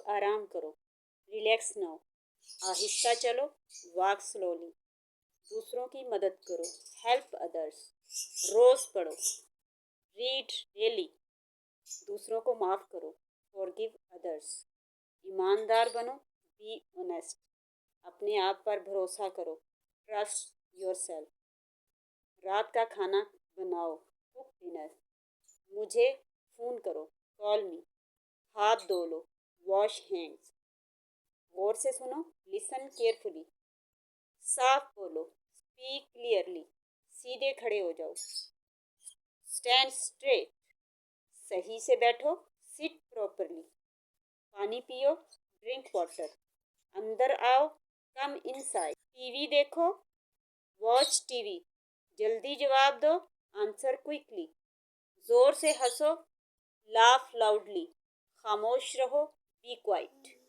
आराम करो, रिलैक्स ना हो। आहिस्ता चलो, वॉक स्लोली। दूसरों की मदद करो, हेल्प अदर्स। रोज पढ़ो, रीड डेली। दूसरों को माफ़ करो, फॉरगिव अदर्स। ईमानदार बनो, बी ऑनेस्ट। अपने आप पर भरोसा करो, ट्रस्ट योरसेल्फ। रात का खाना बनाओ, कुक डिनर। मुझे फ़ोन करो, कॉल मी। हाथ धो लो, वॉश हैंड्स। गौर से सुनो, लिसन केयरफुली। साफ बोलो, स्पीक क्लियरली। सीधे खड़े हो जाओ, स्टैंड स्ट्रेट। सही से बैठो, सिट प्रॉपरली। पानी पियो, ड्रिंक वाटर। अंदर आओ, कम इनसाइड। टीवी देखो, वॉच टीवी। जल्दी जवाब दो, आंसर क्विकली। जोर से हंसो, लाफ लाउडली। खामोश रहो, बी क्वाइट।